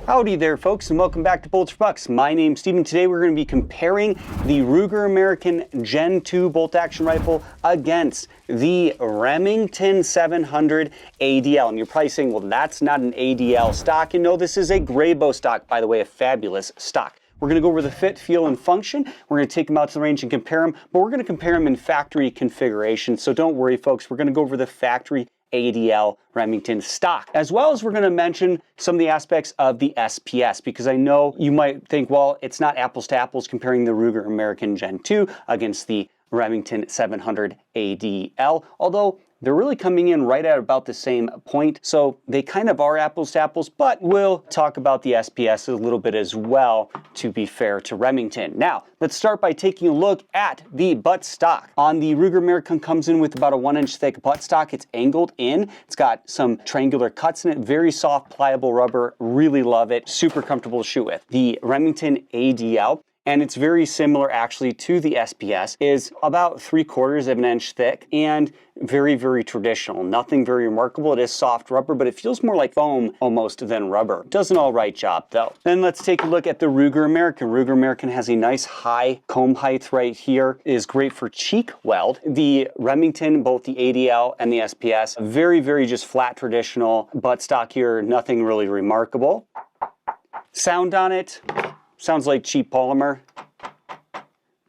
Howdy there, folks, and welcome back to Bolts for Bucks. My name's Steven. Today we're going to be comparing the Ruger American Gen 2 bolt-action rifle against the Remington 700 ADL. And you're probably saying, well, that's not an ADL stock. You know, this is a Grayboe stock, by the way, a fabulous stock. We're going to go over the fit, feel, and function. We're going to take them out to the range and compare them, but we're going to compare them in factory configuration. So don't worry, folks. We're going to go over the factory ADL Remington stock, as well as we're going to mention some of the aspects of the SPS, because I know you might think, well, it's not apples to apples comparing the Ruger American Gen 2 against the Remington 700 ADL, although they're really coming in right at about the same point, so they kind of are apples to apples, but we'll talk about the SPS a little bit as well, to be fair to Remington. Now, let's start by taking a look at the butt stock. On the Ruger American, comes in with about a 1-inch thick butt stock. It's angled in. It's got some triangular cuts in it. Very soft, pliable rubber. Really love it. Super comfortable to shoot with. The Remington ADL, and it's very similar actually to the SPS, is about 3/4 of an inch thick and very, very traditional. Nothing very remarkable. It is soft rubber, but it feels more like foam almost than rubber. Does an all right job though. Then let's take a look at the Ruger American. Ruger American has a nice high comb height right here. It is great for cheek weld. The Remington, both the ADL and the SPS, very, very just flat traditional butt stock here. Nothing really remarkable. Sound on it. Sounds like cheap polymer.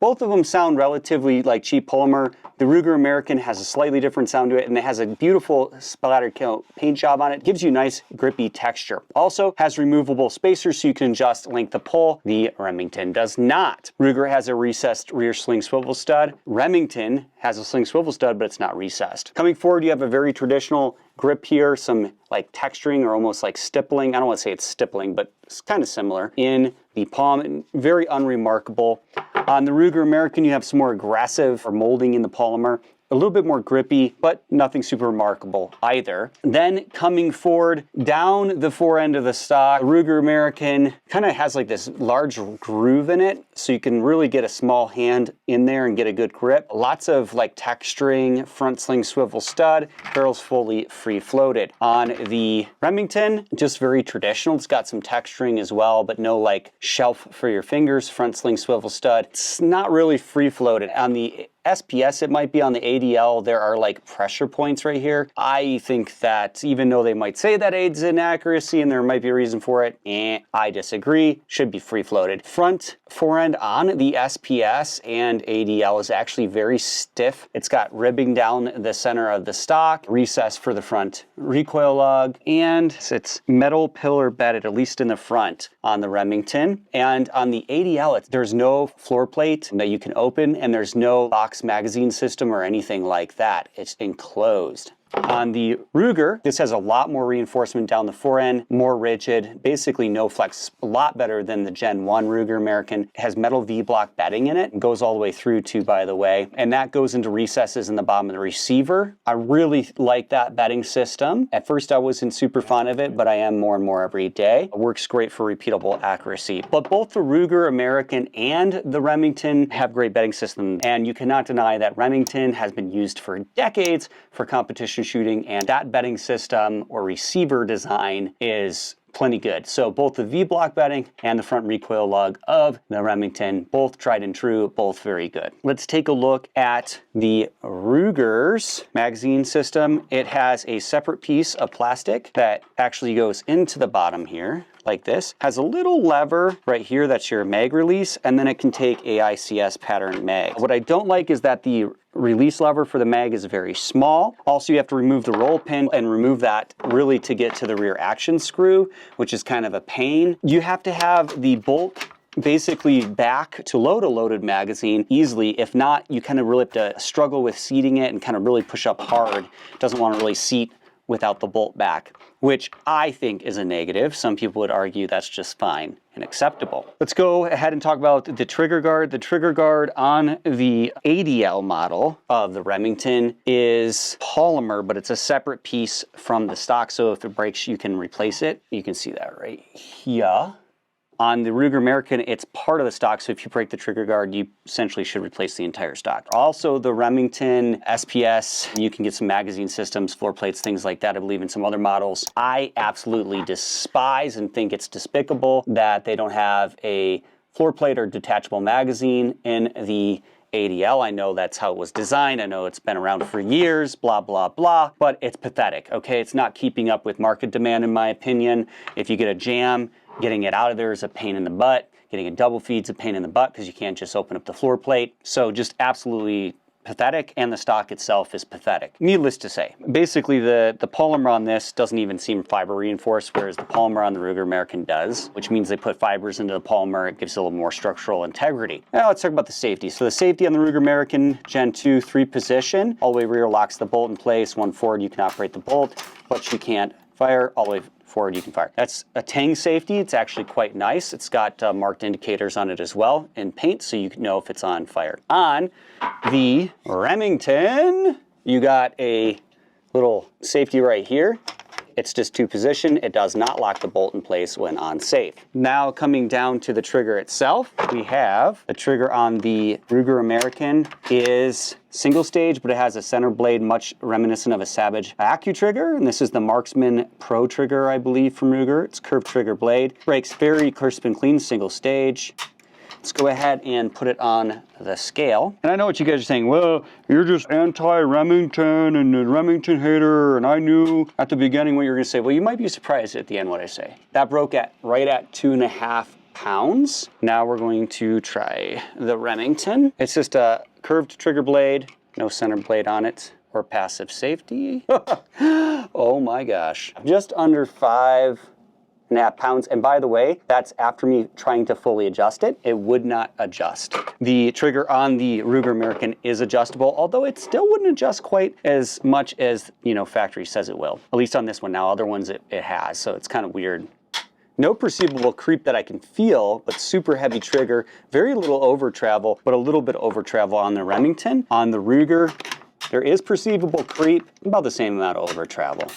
Both of them sound relatively like cheap polymer. The Ruger American has a slightly different sound to it, and it has a beautiful splattered paint job on it. Gives you nice grippy texture. Also has removable spacers so you can adjust length of pull. The Remington does not. Ruger has a recessed rear sling swivel stud. Remington has a sling swivel stud, but it's not recessed. Coming forward, you have a very traditional grip here, some like texturing or almost like stippling. I don't want to say it's stippling, but it's kind of similar in the palm. Very unremarkable. On the Ruger American, you have some more aggressive or molding in the polymer. A little bit more grippy, but nothing super remarkable either. Then coming forward down the fore end of the stock, Ruger American kind of has like this large groove in it, so you can really get a small hand in there and get a good grip. Lots of like texturing, front sling swivel stud, barrel's fully free floated. On the Remington, just very traditional. It's got some texturing as well, but no like shelf for your fingers, front sling swivel stud. It's not really free floated. On the SPS, it might be. On the ADL, there are like pressure points right here. I think that even though they might say that aids in accuracy and there might be a reason for it, I disagree. Should be free floated. Front forend on the SPS and ADL is actually very stiff. It's got ribbing down the center of the stock, recess for the front recoil lug, and it's metal pillar bedded, at least in the front on the Remington. And on the ADL, there's no floor plate that you can open, and there's no box magazine system or anything like that. It's enclosed. On the Ruger, this has a lot more reinforcement down the fore end, more rigid, basically no flex, a lot better than the Gen 1 Ruger American. It has metal V-block bedding in it. It goes all the way through too, by the way, and that goes into recesses in the bottom of the receiver. I really like that bedding system. At first I wasn't super fond of it, but I am more and more every day. It works great for repeatable accuracy. But both the Ruger American and the Remington have great bedding systems, and you cannot deny that Remington has been used for decades for competition shooting, and that bedding system or receiver design is plenty good. So both the V-block bedding and the front recoil lug of the Remington, both tried and true, both very good. Let's take a look at the Ruger's magazine system. It has a separate piece of plastic that actually goes into the bottom here, like this. Has a little lever right here that's your mag release, and then it can take AICS pattern mag. What I don't like is that the release lever for the mag is very small. Also, you have to remove the roll pin and remove that really to get to the rear action screw, which is kind of a pain. You have to have the bolt basically back to load a loaded magazine easily. If not, you kind of really have to struggle with seating it and kind of really push up hard. It doesn't want to really seat without the bolt back, which I think is a negative. Some people would argue that's just fine and acceptable. Let's go ahead and talk about the trigger guard. The trigger guard on the ADL model of the Remington is polymer, but it's a separate piece from the stock, so if it breaks, you can replace it. You can see that right here. On the Ruger American, it's part of the stock, so if you break the trigger guard, you essentially should replace the entire stock. Also, the Remington SPS, you can get some magazine systems, floor plates, things like that, I believe in some other models. I absolutely despise and think it's despicable that they don't have a floor plate or detachable magazine in the ADL. I know that's how it was designed. I know it's been around for years, blah, blah, blah, but it's pathetic, okay? It's not keeping up with market demand, in my opinion. If you get a jam, getting it out of there is a pain in the butt. Getting a double feed's a pain in the butt because you can't just open up the floor plate. So just absolutely pathetic, and the stock itself is pathetic. Needless to say, basically the polymer on this doesn't even seem fiber reinforced, whereas the polymer on the Ruger American does, which means they put fibers into the polymer. It gives it a little more structural integrity. Now let's talk about the safety. So the safety on the Ruger American Gen 2 3-position, all the way rear locks the bolt in place. One forward you can operate the bolt, but you can't fire. All the way forward you can fire. That's a Tang safety. It's actually quite nice. It's got marked indicators on it as well in paint, so you can know if it's on fire. On the Remington, you got a little safety right here. It's just 2-position. It does not lock the bolt in place when on safe. Now coming down to the trigger itself, we have the trigger on the Ruger American is single stage, but it has a center blade much reminiscent of a Savage AccuTrigger, and this is the Marksman Pro trigger, I believe, from Ruger. It's curved trigger blade. Breaks very crisp and clean, single stage. Let's go ahead and put it on the scale. And I know what you guys are saying, well, you're just anti-Remington and a Remington hater, and I knew at the beginning what you were gonna say. Well, you might be surprised at the end what I say. That broke at right at 2.5 pounds. Now we're going to try the Remington. It's just a curved trigger blade, no center blade on it, or passive safety. Oh my gosh. Just under 5.5 pounds. And by the way, that's after me trying to fully adjust it. It would not adjust. The trigger on the Ruger American is adjustable, although it still wouldn't adjust quite as much as, you know, factory says it will. At least on this one. Now, other ones it has, so it's kind of weird. No perceivable creep that I can feel, but super heavy trigger. Very little over travel, but a little bit over travel on the Remington. On the Ruger, there is perceivable creep, about the same amount of over travel.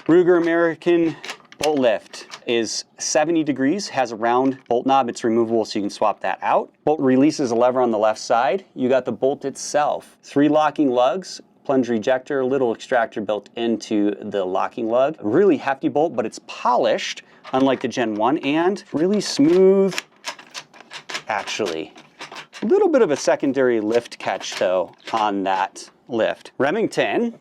Ruger American bolt lift is 70 degrees, has a round bolt knob. It's removable, so you can swap that out. Bolt releases a lever on the left side. You got the bolt itself. 3 locking lugs, plunge rejector, little extractor built into the locking lug. A really hefty bolt, but it's polished, unlike the Gen 1, and really smooth, actually. A little bit of a secondary lift catch, though, on that lift. Remington,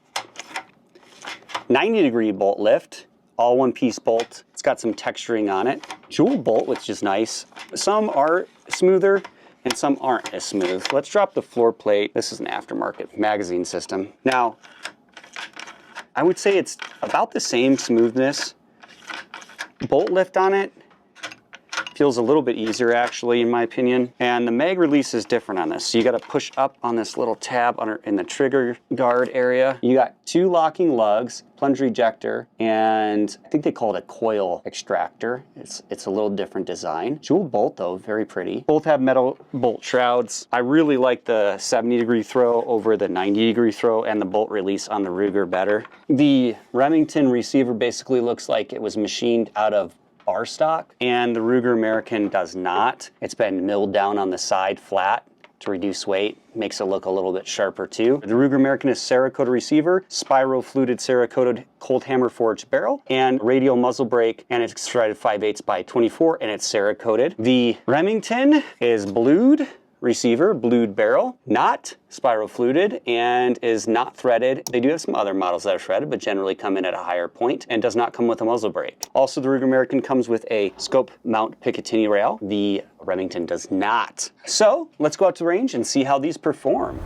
90-degree bolt lift. All one-piece bolt. It's got some texturing on it. Jewel bolt, which is nice. Some are smoother and some aren't as smooth. Let's drop the floor plate. This is an aftermarket magazine system. Now, I would say it's about the same smoothness. Bolt lift on it feels a little bit easier, actually, in my opinion. And the mag release is different on this. So you got to push up on this little tab in the trigger guard area. You got 2 locking lugs, plunge rejector, and I think they call it a coil extractor. It's a little different design. Jewel bolt, though, very pretty. Both have metal bolt shrouds. I really like the 70-degree throw over the 90-degree throw, and the bolt release on the Ruger better. The Remington receiver basically looks like it was machined out of bar stock, and the Ruger American does not. It's been milled down on the side flat to reduce weight, makes it look a little bit sharper too. The Ruger American is Cerakoted receiver, spiral fluted Cerakoted cold hammer forged barrel, and radial muzzle brake, and it's threaded 5/8 by 24, and it's Cerakoted. The Remington is blued receiver, blued barrel, not spiral fluted, and is not threaded. They do have some other models that are threaded, but generally come in at a higher point, and does not come with a muzzle brake. Also, the Ruger American comes with a scope mount Picatinny rail. The Remington does not. So let's go out to the range and see how these perform.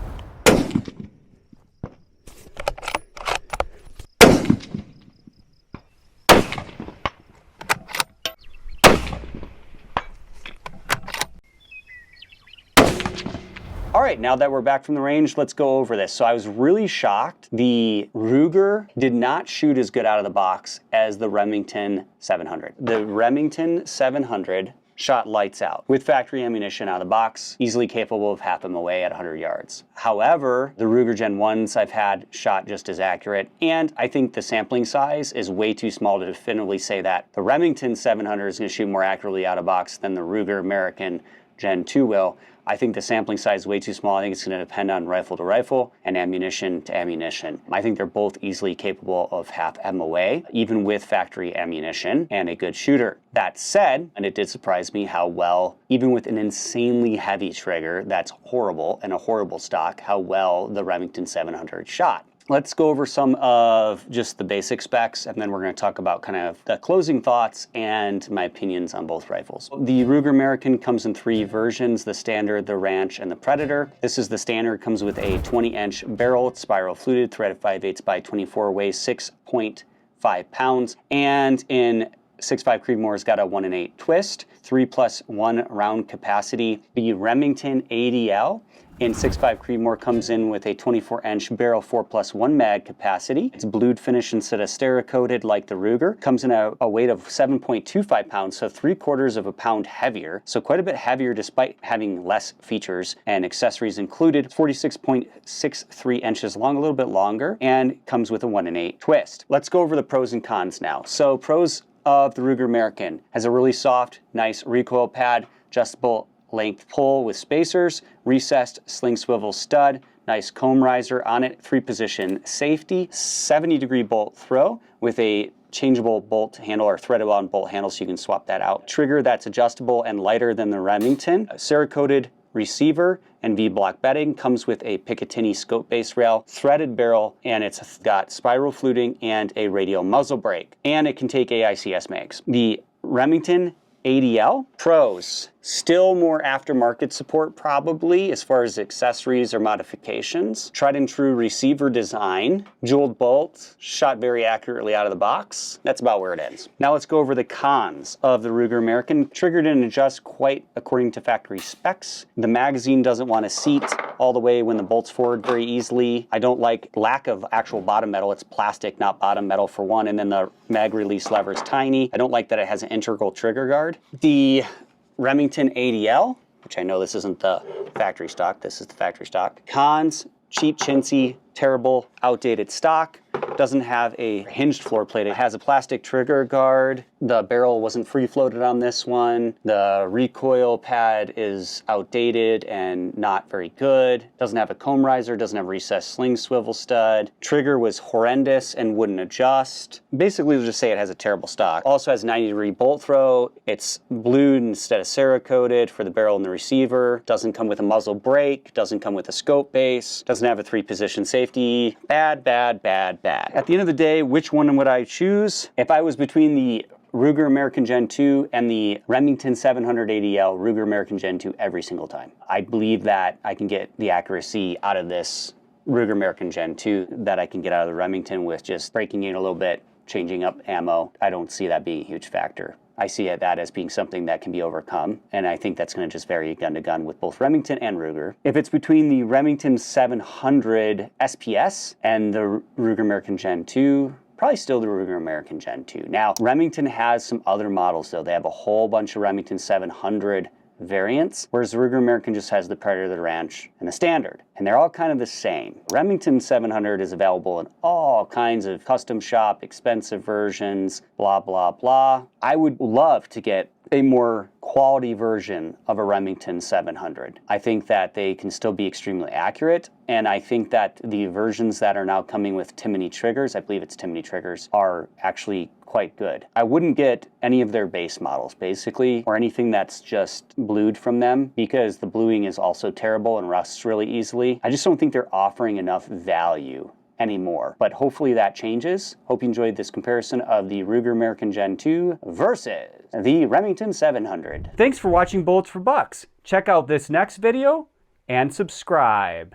All right, now that we're back from the range, let's go over this. So I was really shocked. The Ruger did not shoot as good out of the box as the Remington 700. The Remington 700 shot lights out. With factory ammunition out of the box, easily capable of half MOA at 100 yards. However, the Ruger Gen 1s I've had shot just as accurate, and I think the sampling size is way too small to definitively say that the Remington 700 is going to shoot more accurately out of box than the Ruger American Gen 2 will. I think the sampling size is way too small. I think it's going to depend on rifle to rifle and ammunition to ammunition. I think they're both easily capable of half MOA, even with factory ammunition and a good shooter. That said, and it did surprise me how well, even with an insanely heavy trigger that's horrible and a horrible stock, how well the Remington 700 shot. Let's go over some of just the basic specs, and then we're going to talk about kind of the closing thoughts and my opinions on both rifles. The Ruger American comes in 3 versions, the Standard, the Ranch, and the Predator. This is the Standard, comes with a 20-inch barrel. It's spiral fluted, threaded 5/8 by 24, weighs 6.5 pounds, and in 6.5 Creedmoor's got a 1 8 twist, 3+1 round capacity. The Remington ADL in 6.5 Creedmoor comes in with a 24-inch barrel, 4+1 mag capacity. It's blued finish instead of Cerakoted like the Ruger. Comes in a weight of 7.25 pounds, so 3/4 of a pound heavier. So quite a bit heavier despite having less features and accessories included. 46.63 inches long, a little bit longer, and comes with a 1 8 twist. Let's go over the pros and cons now. So pros of the Ruger American: has a really soft, nice recoil pad, adjustable length pull with spacers, recessed sling swivel stud, nice comb riser on it, 3-position safety, 70-degree bolt throw with a changeable bolt handle or threaded wound bolt handle so you can swap that out. Trigger that's adjustable and lighter than the Remington. A Cerakoted receiver and V-block bedding, comes with a Picatinny scope base rail, threaded barrel, and it's got spiral fluting and a radial muzzle brake. And it can take AICS mags. The Remington ADL. Pros: still more aftermarket support probably as far as accessories or modifications. Tried and true receiver design. Jeweled bolt, shot very accurately out of the box. That's about where it ends. Now let's go over the cons of the Ruger American. Trigger didn't adjust quite according to factory specs. The magazine doesn't want to seat all the way when the bolt's forward very easily. I don't like lack of actual bottom metal. It's plastic, not bottom metal for one, and then the mag release lever is tiny. I don't like that it has an integral trigger guard. The Remington ADL, which I know this isn't the factory stock, this is the factory stock. Cons: cheap, chintzy, terrible, outdated stock. Doesn't have a hinged floor plate. It has a plastic trigger guard. The barrel wasn't free floated on this one. The recoil pad is outdated and not very good. Doesn't have a comb riser, doesn't have a recessed sling swivel stud. Trigger was horrendous and wouldn't adjust. Basically, we'll just say it has a terrible stock. Also has 90-degree bolt throw. It's blued instead of Cerakoted for the barrel and the receiver. Doesn't come with a muzzle brake. Doesn't come with a scope base. Doesn't have a 3-position safety. Bad, bad, bad, bad. At the end of the day, which one would I choose? If I was between the Ruger American Gen 2 and the Remington 700 ADL, Ruger American Gen 2 every single time. I believe that I can get the accuracy out of this Ruger American Gen 2 that I can get out of the Remington with just breaking it a little bit, changing up ammo. I don't see that being a huge factor. I see that as being something that can be overcome, and I think that's going to just vary gun to gun with both Remington and Ruger. If it's between the Remington 700 SPS and the Ruger American Gen 2, probably still the Ruger American Gen 2. Now, Remington has some other models though. They have a whole bunch of Remington 700 variants, whereas the Ruger American just has the Predator, the Ranch, and the Standard. And they're all kind of the same. Remington 700 is available in all kinds of custom shop, expensive versions, blah, blah, blah. I would love to get a more quality version of a Remington 700. I think that they can still be extremely accurate, and I think that the versions that are now coming with Timony triggers, I believe it's Timony triggers, are actually quite good. I wouldn't get any of their base models, basically, or anything that's just blued from them, because the bluing is also terrible and rusts really easily. I just don't think they're offering enough value anymore, but hopefully that changes. Hope you enjoyed this comparison of the Ruger American Gen 2 versus the Remington 700. Thanks for watching Bullets for Bucks. Check out this next video and subscribe.